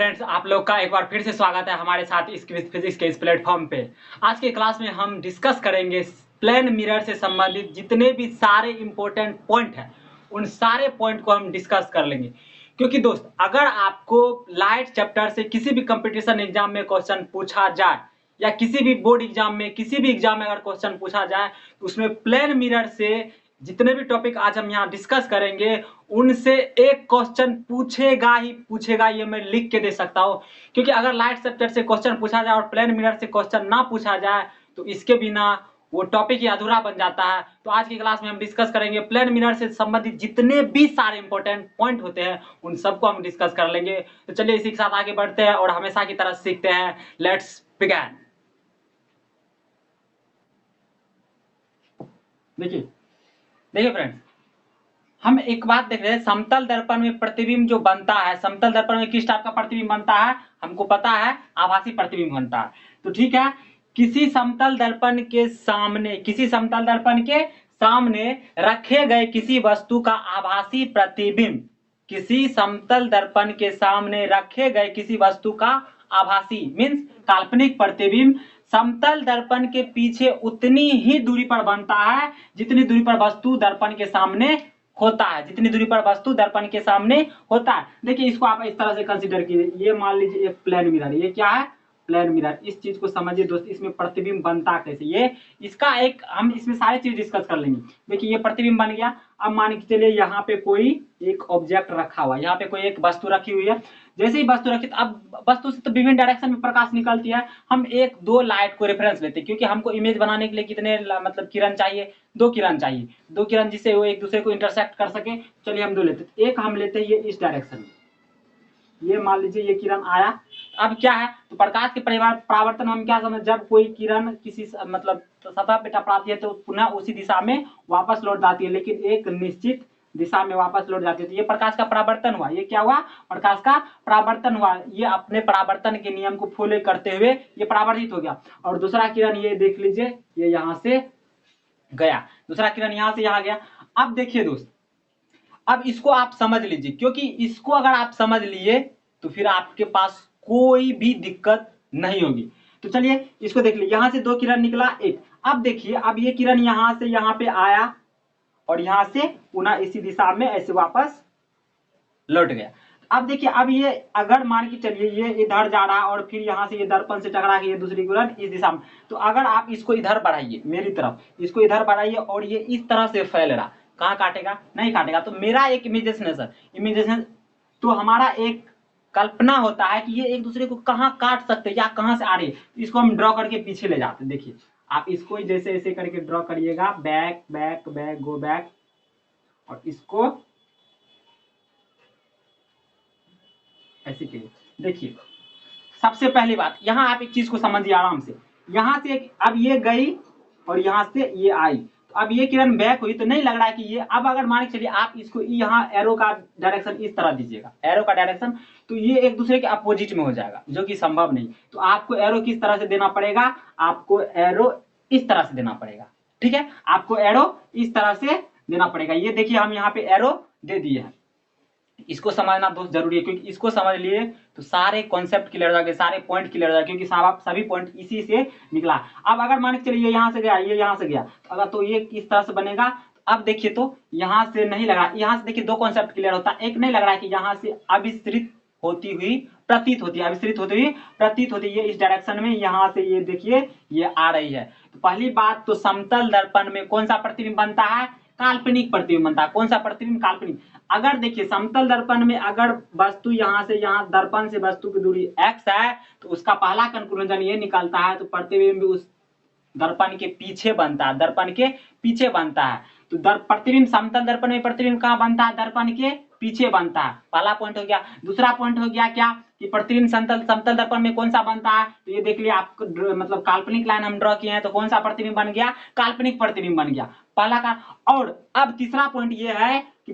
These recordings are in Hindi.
फ्रेंड्स, आप लोग का एक बार फिर से स्वागत है हमारे साथ इस क्विज फिजिक्स के इस प्लेटफॉर्म पे। आज के क्लास में हम डिस्कस करेंगे प्लेन मिरर से संबंधित जितने भी सारे इंपॉर्टेंट पॉइंट हैं, उन सारे पॉइंट को हम डिस्कस कर लेंगे। क्योंकि दोस्त, अगर आपको लाइट चैप्टर से किसी भी कंपटीशन एग्जाम में क्वेश्चन पूछा जाए या किसी भी बोर्ड एग्जाम में किसी भी एग्जाम में अगर क्वेश्चन पूछा जाए तो उसमें प्लेन मिरर से जितने भी टॉपिक आज हम यहाँ डिस्कस करेंगे उनसे एक क्वेश्चन पूछेगा ही पूछेगा, ये मैं लिख के दे सकता हूँ। क्योंकि अगर लाइट चैप्टर से क्वेश्चन पूछा जाए और प्लेन मिरर से क्वेश्चन ना पूछा जाए तो इसके बिना वो टॉपिक ही अधूरा बन जाता है। तो आज की क्लास में हम डिस्कस करेंगे प्लेन मिरर से संबंधित जितने भी सारे इंपॉर्टेंट पॉइंट होते हैं उन सबको हम डिस्कस कर लेंगे। तो चलिए इसी के साथ आगे बढ़ते हैं और हमेशा की तरह सीखते हैं। Let's begin. देखिए फ्रेंड्स, हम एक बात देख रहे हैं, समतल दर्पण में प्रतिबिंब जो बनता है, समतल दर्पण में किस टाइप का प्रतिबिंब बनता है हमको पता है, आभासी प्रतिबिंब बनता है। तो ठीक है, किसी समतल दर्पण के सामने रखे गए किसी वस्तु का आभासी प्रतिबिंब, किसी समतल दर्पण के सामने रखे गए किसी वस्तु का आभासी मीन्स काल्पनिक प्रतिबिंब समतल दर्पण के पीछे उतनी ही दूरी पर बनता है जितनी दूरी पर वस्तु दर्पण के सामने होता है, जितनी दूरी पर वस्तु दर्पण के सामने होता है। देखिए, इसको आप इस तरह से कंसीडर कीजिए, ये मान लीजिए एक प्लेन मिरर, ये क्या है, प्लेन मिरर। इस चीज को समझिए दोस्त, इसमें प्रतिबिंब बनता कैसे, ये इसका एक हम इसमें सारी चीज डिस्कस कर लेंगे। देखिए, ये प्रतिबिंब बन गया। अब मान के चलिए यहाँ पे कोई एक ऑब्जेक्ट रखा हुआ है, यहाँ पे कोई एक वस्तु रखी हुई है। जैसे ही वस्तु रखी, अब वस्तु से तो विभिन्न डायरेक्शन में प्रकाश निकलती है। हम एक दो लाइट को रेफरेंस लेते हैं क्योंकि हमको इमेज बनाने के लिए कितने मतलब किरण चाहिए, दो किरण चाहिए, दो किरण जिससे वो एक दूसरे को इंटरसेक्ट कर सके। चलिए हम दो लेते हैं, एक हम लेते हैं ये इस डायरेक्शन में, ये मान लीजिए ये किरण आया। अब क्या है, तो प्रकाश के परावर्तन हम क्या समझ, जब कोई किरण किसी मतलब सतह पे टकराती है तो पुनः उसी दिशा में वापस लौट जाती है, लेकिन एक निश्चित दिशा में वापस लौट जाती है। तो ये प्रकाश का परावर्तन हुआ, ये क्या हुआ, प्रकाश का परावर्तन हुआ। ये अपने परावर्तन के नियम को फॉलो करते हुए ये परावर्तित हो गया। और दूसरा किरण ये देख लीजिए, ये यहां से गया, दूसरा किरण यहां से यहां गया। अब देखिए दोस्त, अब इसको आप समझ लीजिए, क्योंकि इसको अगर आप समझ लिए तो फिर आपके पास कोई भी दिक्कत नहीं होगी। तो चलिए इसको देख लीजिए, यहां से दो किरण निकला एक। अब देखिए, अब ये किरण यहां से यहां पे आया और यहां से पुनः इसी दिशा में ऐसे वापस लौट गया। अब देखिए, अब ये अगर मान के चलिए ये इधर जा रहा है और फिर यहां से ये दर्पण से टकरा के ये दूसरी किरण इस दिशा में, तो अगर आप इसको इधर बढ़ाइए मेरी तरफ, इसको इधर बढ़ाइए और ये इस तरह से फैल रहा, कहाँ काटेगा, नहीं काटेगा। तो मेरा एक इमेजिनेशन तो हमारा एक कल्पना होता है कि ये एक दूसरे को कहाँ काट सकते या कहाँ से आ रही है। इसको हम ड्रॉ करके पीछे ले जाते हैं। देखिए, आप इसको जैसे ऐसे करके ड्रॉ करिएगा, back back back go back, और इसको ऐसे करिए। देखिए, सबसे पहली बात यहां आप एक चीज को समझिए आराम से, यहां से अब ये गई और यहां से ये आई, तो अब ये किरण बैक हुई, तो नहीं लग रहा है कि ये, अब अगर मान के चलिए आप इसको यहाँ एरो का डायरेक्शन इस तरह दीजिएगा, एरो का डायरेक्शन, तो ये एक दूसरे के अपोजिट में हो जाएगा, जो कि संभव नहीं। तो आपको एरो किस तरह से देना पड़ेगा, आपको एरो इस तरह से देना पड़ेगा। ठीक है, आपको एरो इस तरह से देना पड़ेगा। ये देखिए, हम यहाँ पे एरो दे दिए हैं। इसको समझना दोस्त जरूरी है, क्योंकि इसको समझ लिए तो सारे कॉन्सेप्ट क्लियर हो जाएंगे, सारे पॉइंट क्लियर हो जाएंगे, क्योंकि सभी पॉइंट इसी से निकला। अब अगर मान के चलिए यहां से गया, ये यहां से गया, तो अगर तो ये इस तरह से बनेगा। अब देखिए, तो यहां से नहीं लगा, यहां से देखिए दो कॉन्सेप्ट क्लियर होता है। एक नहीं लग रहा है कि यहां से अविस्तृत होती हुई प्रतीत होती है, अविस्तृत होती हुई प्रतीत होती है इस डायरेक्शन में, यहां से ये देखिए ये आ रही है। तो पहली बात तो समतल दर्पण में कौन सा प्रतिबिंब बनता है, काल्पनिक प्रतिबिंब बनता है। कौन सा प्रतिबिंब, काल्पनिक। अगर देखिए समतल दर्पण में अगर वस्तु यहां से यहां, दर्पण से वस्तु की दूरी x है, तो उसका पहला कंक्लूजन ये निकलता है, तो प्रतिबिंब उस दर्पण के पीछे बनता है, दर्पण के पीछे बनता है। तो प्रतिबिंब समतल दर्पण में प्रतिबिंब कहां बनता है, दर्पण के पीछे बनता है। पहला पॉइंट हो गया। दूसरा पॉइंट हो गया क्या, कि प्रतिबिंब समतल दर्पण में कौन सा बनता है, तो ये देख लिया आप, मतलब काल्पनिक लाइन हम ड्रॉ किए हैं, तो कौन सा प्रतिबिंब बन गया, काल्पनिक प्रतिबिंब बन गया, पहला का। और अब तीसरा पॉइंट ये है कि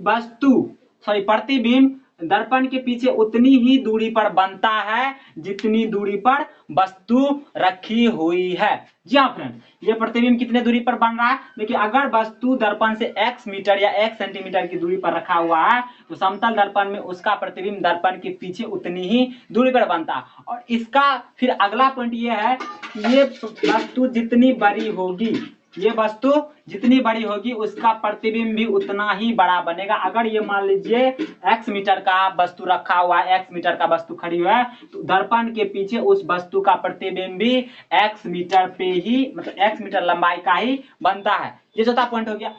प्रतिबिंब दर्पण के पीछे उतनी ही दूरी पर बनता है जितनी दूरी पर वस्तु रखी हुई है। जी हाँ फ्रेंड, ये प्रतिबिंब कितने दूरी पर बन रहा है? देखिए, अगर वस्तु दर्पण से x मीटर या x सेंटीमीटर की दूरी पर रखा हुआ है तो समतल दर्पण में उसका प्रतिबिंब दर्पण के पीछे उतनी ही दूरी पर बनता है। और इसका फिर अगला पॉइंट ये है कि ये वस्तु जितनी बड़ी होगी, ये वस्तु जितनी बड़ी होगी उसका प्रतिबिंब भी उतना ही बड़ा बनेगा। अगर ये मान लीजिए x मीटर का वस्तु रखा हुआ है, x मीटर का वस्तु खड़ी हुआ है, तो दर्पण के पीछे उस वस्तु का प्रतिबिंब भी x मीटर पे ही, मतलब x मीटर लंबाई का ही बनता है। ये चौथा पॉइंट हो गया।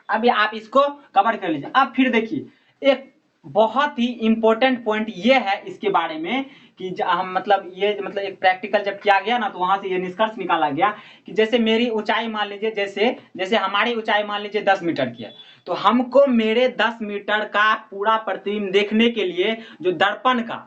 अभी आप इसको कवर कर लीजिए। अब फिर देखिए, एक बहुत ही इंपॉर्टेंट पॉइंट ये है इसके बारे में कि हम मतलब एक प्रैक्टिकल जब किया गया ना, तो वहां से ये निष्कर्ष निकाला गया कि जैसे मेरी ऊंचाई मान लीजिए, जैसे हमारी ऊंचाई मान लीजिए 10 मीटर की है, तो हमको मेरे 10 मीटर का पूरा प्रतिबिंब देखने के लिए जो दर्पण का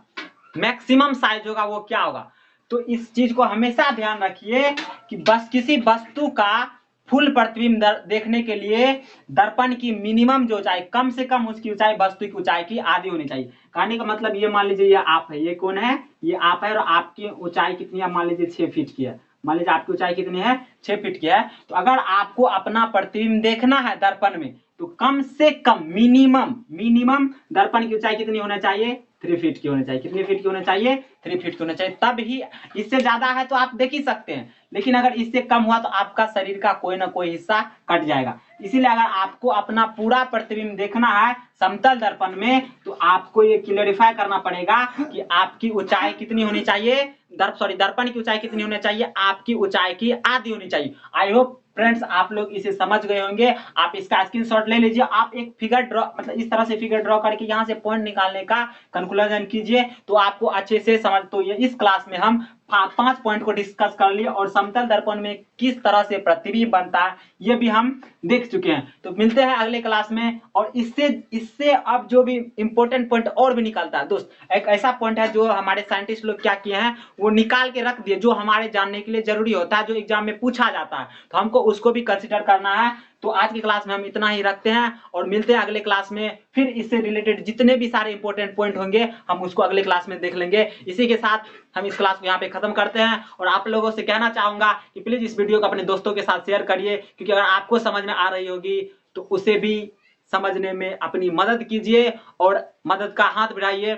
मैक्सिमम साइज होगा वो क्या होगा। तो इस चीज को हमेशा ध्यान रखिए कि बस किसी वस्तु का फुल प्रतिबिंब देखने के लिए दर्पण की मिनिमम जो ऊंचाई, कम से कम उसकी ऊंचाई वस्तु की ऊंचाई की आधी होनी चाहिए। कहने का मतलब ये मान लीजिए ये आप है, ये कौन है, ये आप है, और आपकी ऊंचाई कितनी है, मान लीजिए 6 फीट की है। मान लीजिए आपकी ऊंचाई कितनी है, 6 फीट की है। तो अगर आपको अपना प्रतिबिंब देखना है दर्पण में, तो कम से कम मिनिमम दर्पण की ऊंचाई कितनी होना चाहिए, 3 फीट की होनी चाहिए। कितनी फीट की होनी चाहिए, 3 फीट की होनी चाहिए। तब ही, इससे ज्यादा है तो आप देख ही सकते हैं, लेकिन अगर इससे कम हुआ तो आपका शरीर का कोई ना कोई हिस्सा कट जाएगा। इसीलिए अगर आपको अपना पूरा प्रतिबिंब देखना है समतल दर्पण में, तो आपको ये क्लियरिफाई करना पड़ेगा कि आपकी ऊंचाई कितनी होनी चाहिए, दर्पण की ऊंचाई कितनी होनी चाहिए, आपकी ऊंचाई की आधी होनी चाहिए। आई होप फ्रेंड्स आप लोग इसे समझ गए होंगे। आप इसका स्क्रीनशॉट ले लीजिए। आप एक फिगर ड्रॉ, मतलब इस तरह से फिगर ड्रॉ करके यहाँ से पॉइंट निकालने का कंक्लूजन कीजिए, तो आपको अच्छे से समझ। तो ये इस क्लास में हम 5 पॉइंट को डिस्कस कर लिए, और समतल दर्पण में किस तरह से प्रतिबिंब बनता है ये भी हम देख चुके हैं। तो मिलते हैं अगले क्लास में, और इससे अब जो भी इंपॉर्टेंट पॉइंट और भी निकलता है दोस्त, एक ऐसा पॉइंट है जो हमारे साइंटिस्ट लोग क्या किए हैं, वो निकाल के रख दिए, जो हमारे जानने के लिए जरूरी होता है, जो एग्जाम में पूछा जाता है, तो हमको उसको भी कंसिडर करना है। तो आज की क्लास में हम इतना ही रखते हैं, और मिलते हैं अगले क्लास में। फिर इससे रिलेटेड जितने भी सारे इंपॉर्टेंट पॉइंट होंगे हम उसको अगले क्लास में देख लेंगे। इसी के साथ हम इस क्लास को यहाँ पे खत्म करते हैं, और आप लोगों से कहना चाहूंगा कि प्लीज इस वीडियो को अपने दोस्तों के साथ शेयर करिए, क्योंकि अगर आपको समझ में आ रही होगी तो उसे भी समझने में अपनी मदद कीजिए, और मदद का हाथ बढ़ाइए,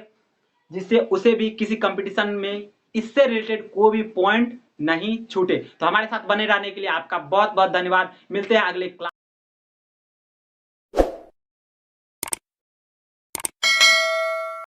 जिससे उसे भी किसी कंपटीशन में इससे रिलेटेड कोई भी पॉइंट नहीं छूटे। तो हमारे साथ बने रहने के लिए आपका बहुत बहुत धन्यवाद। मिलते हैं अगले क्लास।